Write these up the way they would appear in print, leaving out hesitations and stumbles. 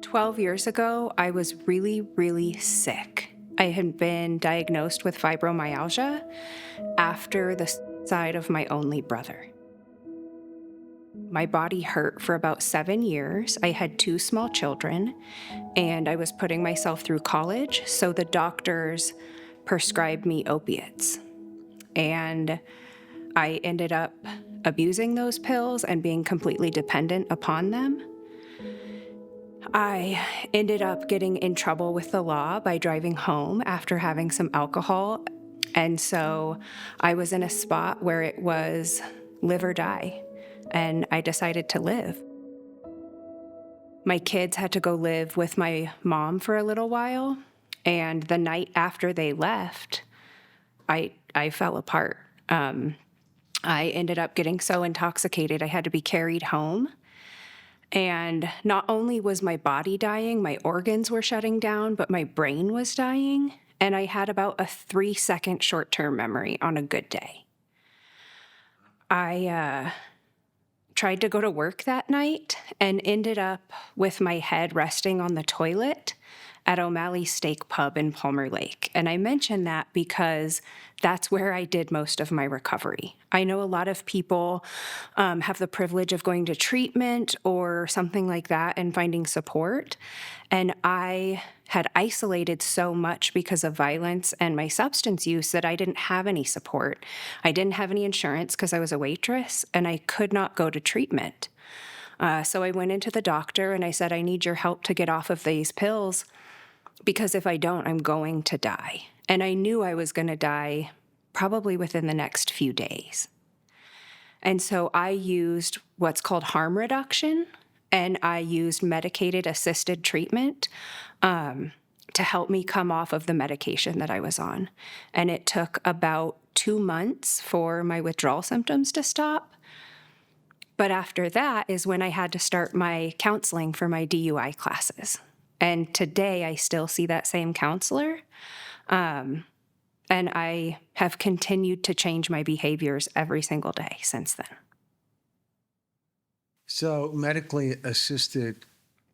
12 years ago, I was really, really sick. I had been diagnosed with fibromyalgia after the suicide of my only brother. My body hurt for about 7 years. I had two small children, and I was putting myself through college, so the doctors prescribed me opiates. And I ended up abusing those pills and being completely dependent upon them. I ended up getting in trouble with the law by driving home after having some alcohol. And so I was in a spot where it was live or die, and I decided to live. My kids had to go live with my mom for a little while, and the night after they left, I fell apart. I ended up getting so intoxicated I had to be carried home. And not only was my body dying, my organs were shutting down, but my brain was dying. And I had about a 3-second short-term memory on a good day. I tried to go to work that night and ended up with my head resting on the toilet at O'Malley's Steak Pub in Palmer Lake. And I mention that because that's where I did most of my recovery. I know a lot of people have the privilege of going to treatment or something like that and finding support. And I had isolated so much because of violence and my substance use that I didn't have any support. I didn't have any insurance because I was a waitress, and I could not go to treatment. So I went into the doctor and I said, I need your help to get off of these pills, because if I don't, I'm going to die. And I knew I was going to die probably within the next few days. And so I used what's called harm reduction, and I used medicated assisted treatment to help me come off of the medication that I was on. And it took about 2 months for my withdrawal symptoms to stop. But after that is when I had to start my counseling for my DUI classes. And today I still see that same counselor. And I have continued to change my behaviors every single day since then. So medically assisted,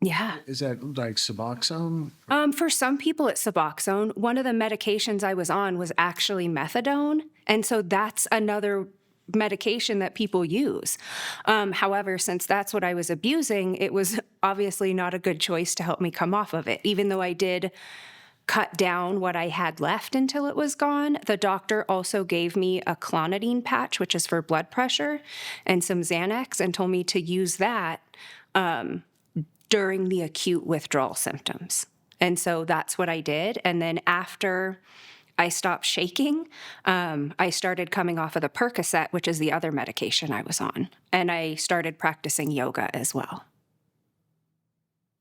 Yeah. is that like Suboxone? For some people, it's Suboxone. One of the medications I was on was actually methadone. And so that's another medication that people use. However, since that's what I was abusing, it was obviously not a good choice to help me come off of it. Even though I did cut down what I had left until it was gone, the doctor also gave me a clonidine patch, which is for blood pressure, and some Xanax, and told me to use that during the acute withdrawal symptoms. And so that's what I did. And then after I stopped shaking, I started coming off of the Percocet, which is the other medication I was on. And I started practicing yoga as well.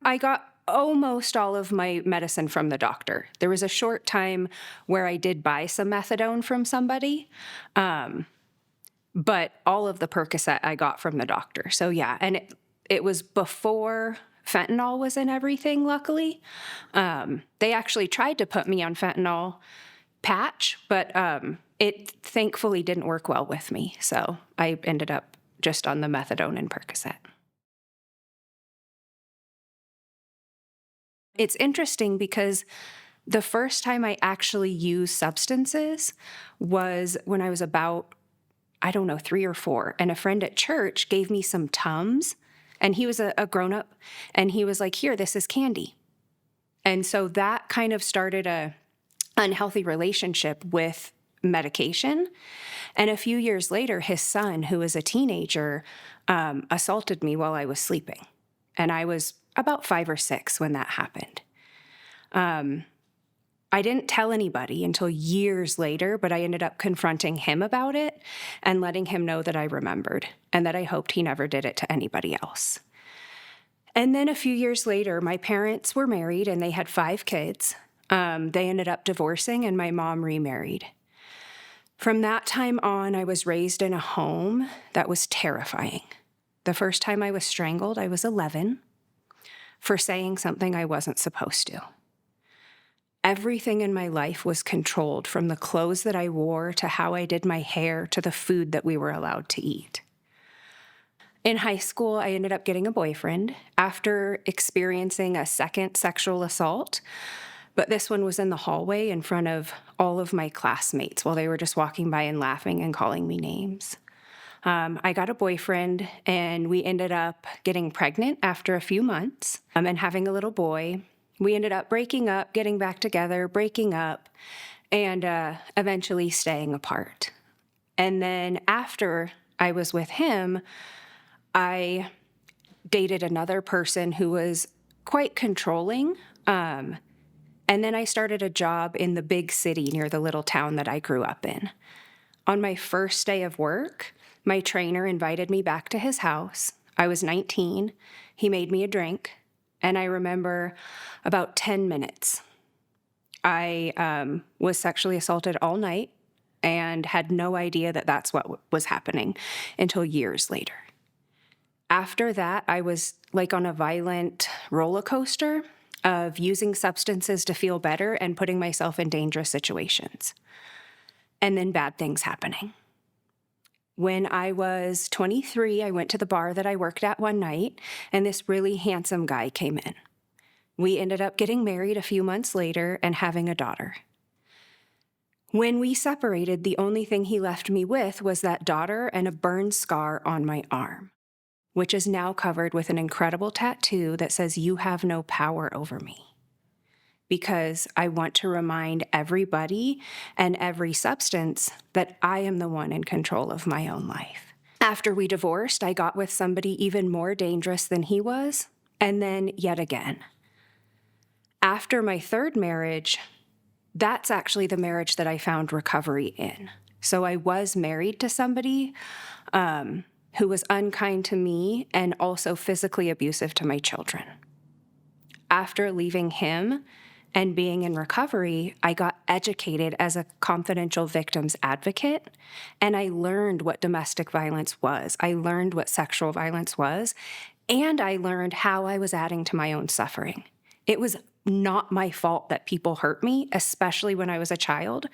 I got almost all of my medicine from the doctor. There was a short time where I did buy some methadone from somebody, but all of the Percocet I got from the doctor. So yeah, and it was before fentanyl was in everything, luckily. They actually tried to put me on fentanyl patch, but it thankfully didn't work well with me. So I ended up just on the methadone and Percocet. It's interesting because the first time I actually used substances was when I was about, 3 or 4. And a friend at church gave me some Tums, and he was a grown-up, and he was like, here, this is candy. And so that kind of started a unhealthy relationship with medication. And a few years later, his son, who was a teenager, assaulted me while I was sleeping. And I was about 5 or 6 when that happened. I didn't tell anybody until years later, but I ended up confronting him about it and letting him know that I remembered and that I hoped he never did it to anybody else. And then a few years later, my parents were married and they had 5 kids. They ended up divorcing, and my mom remarried. From that time on, I was raised in a home that was terrifying. The first time I was strangled, I was 11 for saying something I wasn't supposed to. Everything in my life was controlled, from the clothes that I wore to how I did my hair to the food that we were allowed to eat. In high school, I ended up getting a boyfriend after experiencing a second sexual assault, but this one was in the hallway in front of all of my classmates while they were just walking by and laughing and calling me names. I got a boyfriend, and we ended up getting pregnant after a few months and having a little boy. We ended up breaking up, getting back together, breaking up, and eventually staying apart. And then after I was with him, I dated another person who was quite controlling. And then I started a job in the big city near the little town that I grew up in. On my first day of work, my trainer invited me back to his house. I was 19. He made me a drink. And I remember about 10 minutes. I was sexually assaulted all night and had no idea that that's what was happening until years later. After that, I was like on a violent roller coaster of using substances to feel better and putting myself in dangerous situations. And then bad things happening. When I was 23, I went to the bar that I worked at one night, and this really handsome guy came in. We ended up getting married a few months later and having a daughter. When we separated, the only thing he left me with was that daughter and a burn scar on my arm, which is now covered with an incredible tattoo that says, "You have no power over me." Because I want to remind everybody and every substance that I am the one in control of my own life. After we divorced, I got with somebody even more dangerous than he was, and then yet again. After my third marriage, that's actually the marriage that I found recovery in. So I was married to somebody who was unkind to me and also physically abusive to my children. After leaving him and being in recovery, I got educated as a confidential victims advocate, and I learned what domestic violence was. I learned what sexual violence was, and I learned how I was adding to my own suffering. It was not my fault that people hurt me, especially when I was a child,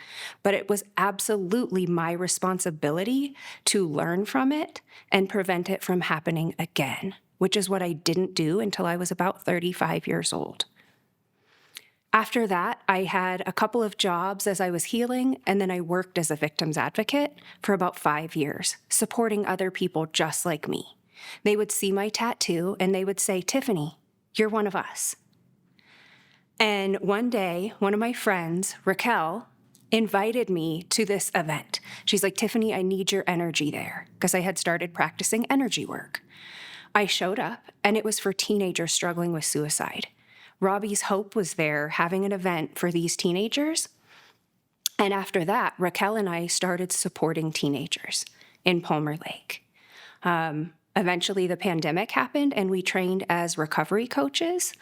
but it was absolutely my responsibility to learn from it and prevent it from happening again, which is what I didn't do until I was about 35 years old. After that, I had a couple of jobs as I was healing, and then I worked as a victims advocate for about 5 years, supporting other people just like me. They would see my tattoo and they would say, "Tiffany, you're one of us." And one day, one of my friends, Raquel, invited me to this event. She's like, "Tiffany, I need your energy there," because I had started practicing energy work. I showed up, and it was for teenagers struggling with suicide. Robbie's Hope was there having an event for these teenagers. And after that, Raquel and I started supporting teenagers in Palmer Lake. Eventually, the pandemic happened, and we trained as recovery coaches.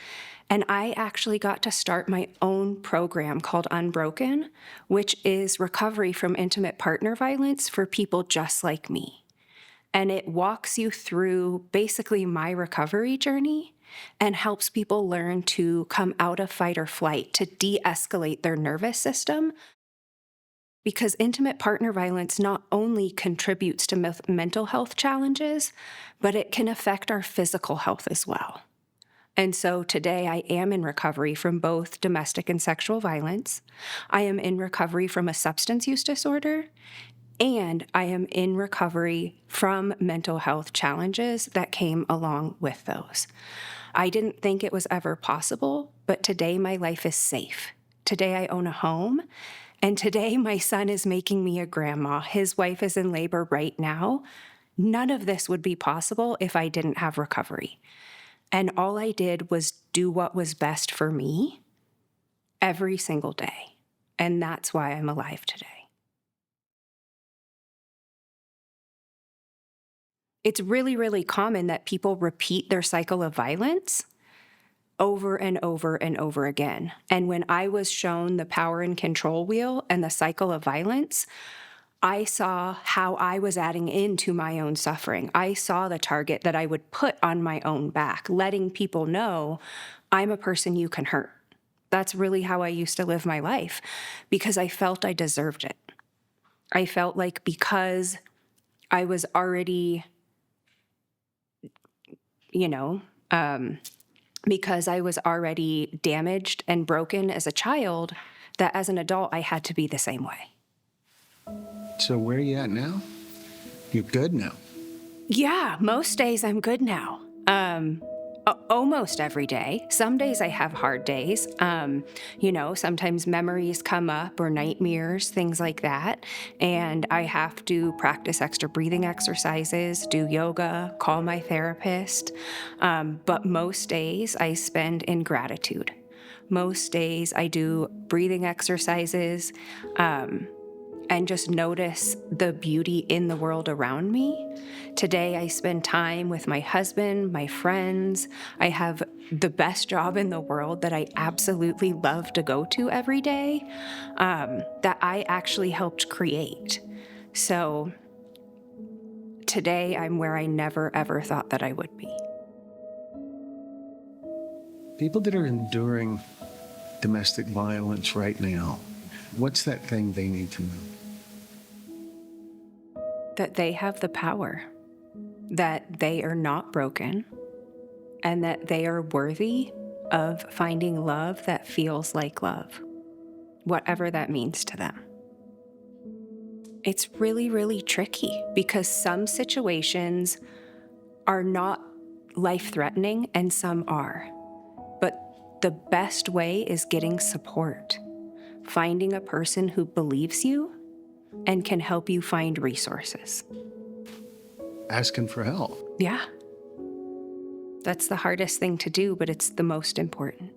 And I actually got to start my own program called Unbroken, which is recovery from intimate partner violence for people just like me. And it walks you through basically my recovery journey and helps people learn to come out of fight or flight, to de-escalate their nervous system. Because intimate partner violence not only contributes to mental health challenges, but it can affect our physical health as well. And so today I am in recovery from both domestic and sexual violence. I am in recovery from a substance use disorder, and I am in recovery from mental health challenges that came along with those. I didn't think it was ever possible, but today my life is safe. Today I own a home, and today my son is making me a grandma. His wife is in labor right now. None of this would be possible if I didn't have recovery. And all I did was do what was best for me every single day. And that's why I'm alive today. It's really, really common that people repeat their cycle of violence over and over and over again. And when I was shown the power and control wheel and the cycle of violence, I saw how I was adding into my own suffering. I saw the target that I would put on my own back, letting people know I'm a person you can hurt. That's really how I used to live my life because I felt I deserved it. I felt like because I was already you know, because I was already damaged and broken as a child, that as an adult, I had to be the same way. So where are you at now? You're good now. Yeah, most days I'm good now. Almost every day. Some days I have hard days. Sometimes memories come up or nightmares, things like that. And I have to practice extra breathing exercises, do yoga, call my therapist. But most days I spend in gratitude. Most days I do breathing exercises. And just notice the beauty in the world around me. Today, I spend time with my husband, my friends. I have the best job in the world that I absolutely love to go to every day, that I actually helped create. So today, I'm where I never, ever thought that I would be. People that are enduring domestic violence right now, what's that thing they need to know? That they have the power, that they are not broken, and that they are worthy of finding love that feels like love, whatever that means to them. It's really, really tricky because some situations are not life-threatening and some are. But the best way is getting support, finding a person who believes you and can help you find resources. Asking for help. Yeah. That's the hardest thing to do, but it's the most important.